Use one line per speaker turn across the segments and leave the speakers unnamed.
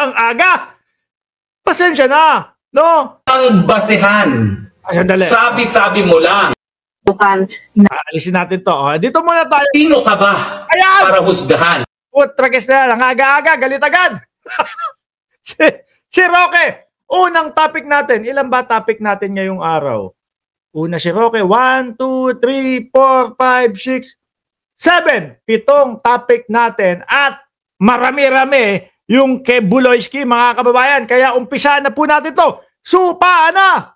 Ang aga. Pasensya na, no?
Ang basehan. Sabi-sabi mo lang.
Alisin natin to. Dito muna tayo.
Sino ka ba para husgahan?
Trakes na yan. Ang aga-aga, galit agad. si Roque, unang topic natin. Ilan ba topic natin ngayong araw? Una si Roque, 1, 2, 3, 4, 5, 6, 7. 7 topic natin at marami-rami yung kay Buloyski, mga kababayan. Kaya umpisa na po natin to. Supa na!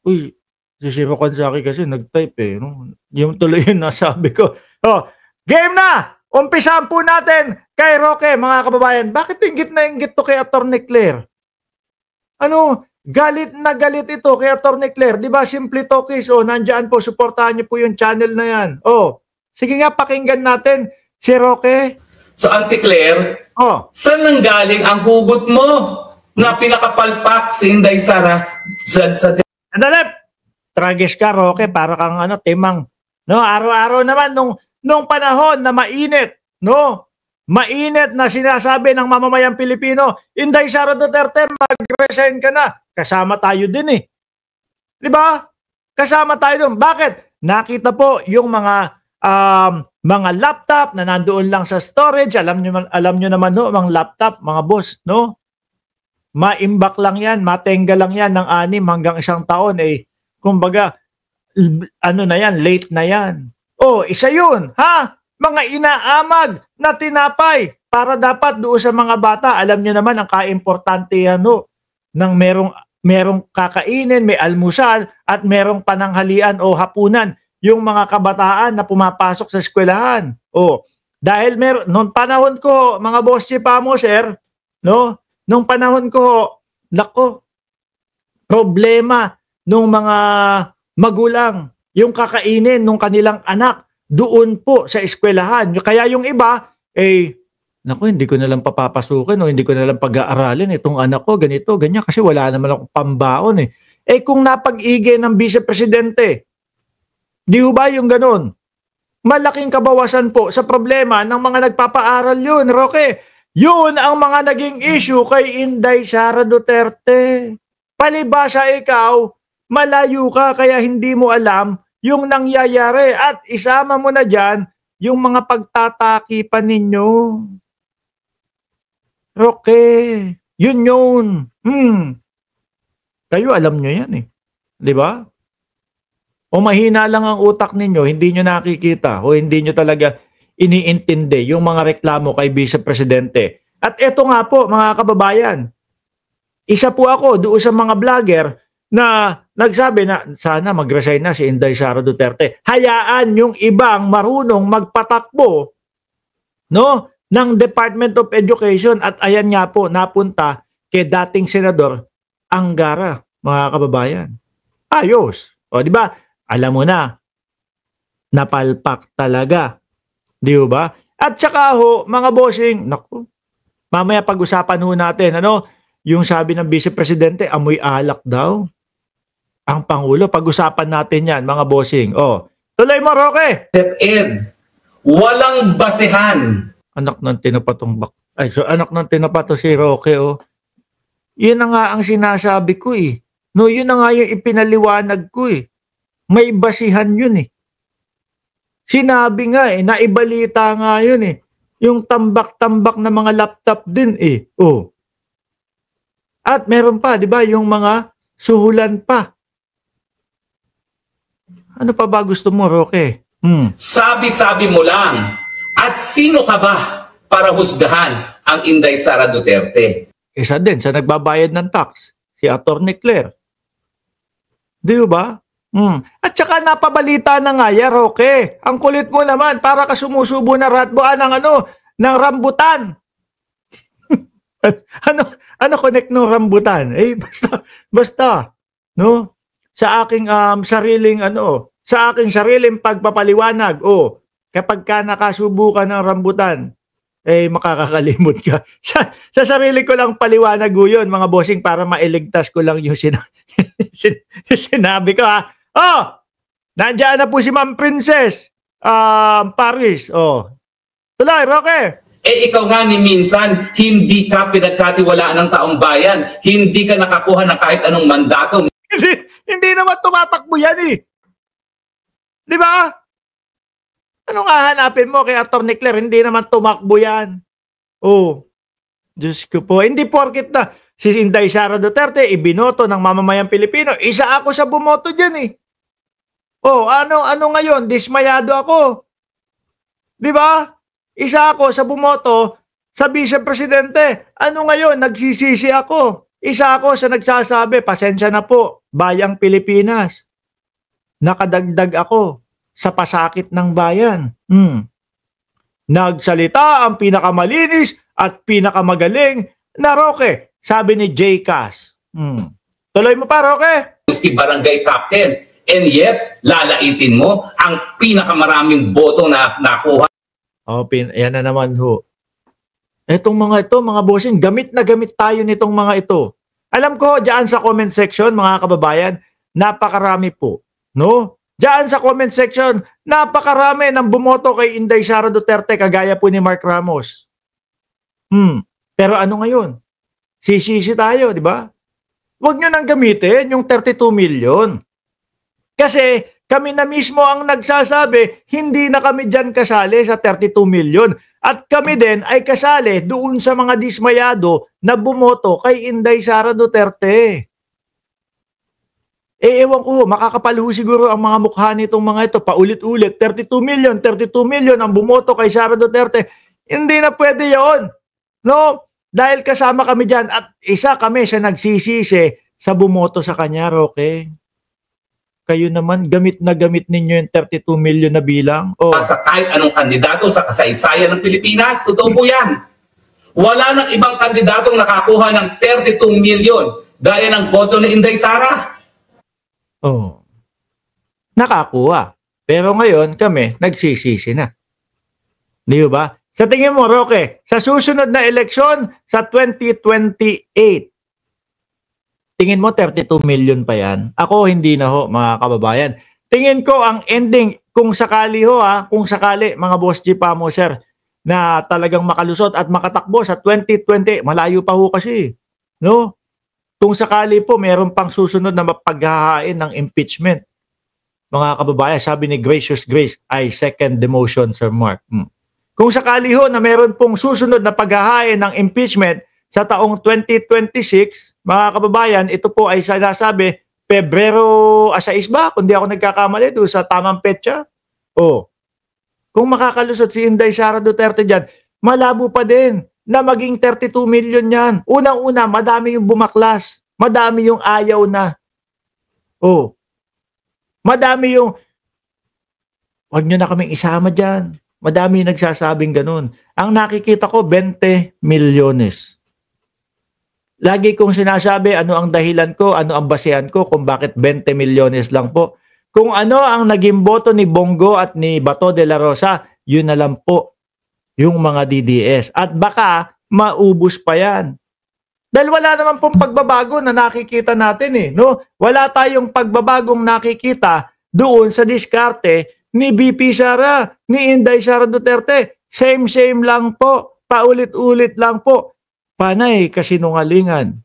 Uy, si Shiro Kansaki kasi nag-type eh. No? Yung tuloy yun nasabi ko. Oh, game na! Umpisahan po natin kay Roque, mga kababayan. Bakit inggit na inggit to kay Atty. Claire? Ano, galit na galit ito kay Atty. Claire. Di ba, Simple Talkies, oh, nandyan po, suportahan niyo po yung channel na yan. Oh, sige nga, pakinggan natin si Roque.
So, Auntie Claire, saan nanggaling ang hugot mo na pinakapalpak si Inday Sara sa
Andalep, tragis ka, Roque, para kang ano, timang. No, araw-araw naman nung panahon na mainit, no? Mainit na sinasabi ng mamamayang Pilipino, Inday Sara Duterte, mag-resign ka na. Kasama tayo din eh. Di ba? Kasama tayo doon. Bakit? Nakita po yung mga laptop na nandoon lang sa storage. Alam nyo naman no, mga laptop, mga boss, no? Maimbak lang yan, matenga lang yan ng 6 hanggang 1 taon eh. Kumbaga, ano na yan, late na yan. Oh, isa yun, ha? Mga inaamag na tinapay para dapat doon sa mga bata. Alam nyo naman ang kaimportante ano, ng merong kakainin, may almusal at merong pananghalian o hapunan yung mga kabataan na pumapasok sa eskwelahan. Oh, dahil noong panahon ko, mga boss chipamo, sir, no? Nung panahon ko, nako, problema nung mga magulang, yung kakainin nung kanilang anak doon po sa eskwelahan. Kaya yung iba, naku, hindi ko na lang papapasukin o hindi ko na lang pag-aaralin itong anak ko, ganito, ganyan, kasi wala naman akong pambaon eh. Kung napag-igay ng vice-presidente, di ba yung ganun? Malaking kabawasan po sa problema ng mga nagpapaaral yun, Roque. Yun ang mga naging issue kay Inday Sara Duterte. Palibasa ikaw, malayo ka kaya hindi mo alam yung nangyayari at isama mo na dyan yung mga pagtatakipan ninyo. Roque, yun. Kayo alam nyo yan eh. Di ba? O mahina lang ang utak ninyo, hindi nyo nakikita o hindi nyo talaga iniintindi yung mga reklamo kay Vice Presidente. At eto nga po mga kababayan, isa po ako doon sa mga vlogger na nagsabi na sana mag-resign na si Inday Sara Duterte. Hayaan yung ibang marunong magpatakbo, no, ng Department of Education at ayan nga po napunta kay dating Senador Angara, mga kababayan. Ayos. O di ba? Alam mo na, napalpak talaga. Di ba? At saka ho, mga bossing, naku, mamaya pag-usapan ho natin, ano, yung sabi ng Vice Presidente, amoy alak daw. Ang Pangulo, pag-usapan natin yan, mga bossing. O, tuloy mo, Roque.
Step in. Walang basehan.
Anak ng tinapatong anak ng tinapato si Roque, oh. Yun na nga ang sinasabi ko eh. No, yun na nga yung ipinaliwanag ko eh. May basihan yun eh. Sinabi nga eh, naibalita nga yun eh. Yung tambak-tambak na mga laptop din eh. Oh. At meron pa, di ba, yung mga suhulan pa. Ano pa ba gusto mo, Roque?
Sabi-sabi mo lang. At sino ka ba para husgahan ang Inday Sara Duterte?
Isa din sa nagbabayad ng tax, si Atty. Claire. Di ba? At saka napabalita na nga yan, Roque. Ang kulit mo naman, para ka sumusubo na ratboan ng ng rambutan. ano connect ng rambutan? Basta, no? Sa aking sariling pagpapaliwanag, kapag ka nakasubo ka ng rambutan, makakakalimot ka. Sa sarili ko lang paliwanag yun, mga bossing, para mailigtas ko lang yung sinabi ko, ha. Nandiyan na po si Ma'am Princess Paris. Tuloy, Roque.
Eh ikaw nga ni minsan, hindi ka pinagkatiwalaan ng taong bayan. Hindi ka nakakuha ng kahit anong mandato.
Hindi naman tumatakbo yan eh. Di ba? Anong hahanapin mo kay Atty. Claire? Hindi naman tumakbo yan. Oh, Diyos ko po. Hindi porket na si Inday Sara Duterte ibinoto ng mamamayang Pilipino. Isa ako sa bumoto dyan eh. Oh, ano ngayon? Dismayado ako. Di ba? Isa ako sa bumoto sa vice-presidente. Ano ngayon? Nagsisisi ako. Isa ako sa nagsasabi, pasensya na po, bayang Pilipinas. Nakadagdag ako sa pasakit ng bayan. Nagsalita ang pinakamalinis at pinakamagaling na Roque, sabi ni J. Cas. Tuloy mo pa, Roque?
Si barangay captain. And yet, lalaitin mo ang pinakamaraming boto na nakuha.
Yan na naman ho. Etong mga ito, mga bossing, gamit na gamit tayo nitong mga ito. Alam ko, diyan sa comment section, mga kababayan, napakarami po. No? Diyan sa comment section, napakarami ng bumoto kay Inday Sara Duterte, kagaya po ni Mark Ramos. Pero ano ngayon? Sisisi tayo, di ba? Huwag nyo nang gamitin yung 32 million. Kasi kami na mismo ang nagsasabi, hindi na kami dyan kasali sa 32 million. At kami din ay kasali doon sa mga dismayado na bumoto kay Inday Sara Duterte. Ewan ko, makakapaluho siguro ang mga mukha nitong mga ito, paulit-ulit, 32 million ang bumoto kay Sara Duterte. Hindi na pwede yon. No? Dahil kasama kami dyan at isa kami sa nagsisisi sa bumoto sa kanya, Roque. Kayo naman, gamit na gamit ninyo yung 32 million na bilang.
Sa kahit anong kandidato sa kasaysayan ng Pilipinas, totoo po yan. Wala nang ibang kandidatong nakakuha ng 32 million gaya ng boto ni Inday Sara.
Nakakuha. Pero ngayon kami, nagsisisi na. Di ba? Sa tingin mo, Roque, sa susunod na eleksyon sa 2028, tingin mo 32 million pa yan? Ako hindi na ho, mga kababayan. Tingin ko ang ending, kung sakali ho kung sakali mga boss G pa mo sir, na talagang makalusot at makatakbo sa 2020, malayo pa ho kasi. No? Kung sakali po, meron pang susunod na mapaghahain ng impeachment. Mga kababayan, sabi ni Gracious Grace, I second the motion, Sir Mark. Kung sakali ho na meron pong susunod na paghahain ng impeachment sa taong 2026, mga kababayan, ito po ay sinasabi, Pebrero 6 ba? Kung di ako nagkakamali doon sa tamang petsa. Kung makakalusot si Inday Sara Duterte dyan, malabo pa din na maging 32 million yan. Unang-una, madami yung bumaklas. Madami yung ayaw na. Madami yung, wag nyo na kaming isama dyan. Madami yung nagsasabing ganun. Ang nakikita ko, 20 milyones. Lagi kong sinasabi, ano ang dahilan ko, ano ang basehan ko kung bakit 20 milyones lang po. Kung ano ang naging boto ni Bongo at ni Bato de la Rosa, yun na lang po yung mga DDS. At baka maubos pa yan. Dahil wala naman pong pagbabago na nakikita natin no? Wala tayong pagbabagong nakikita doon sa diskarte ni BP Sara, ni Inday Sara Duterte. Same lang po. Paulit-ulit lang po. Panay kasinungalingan.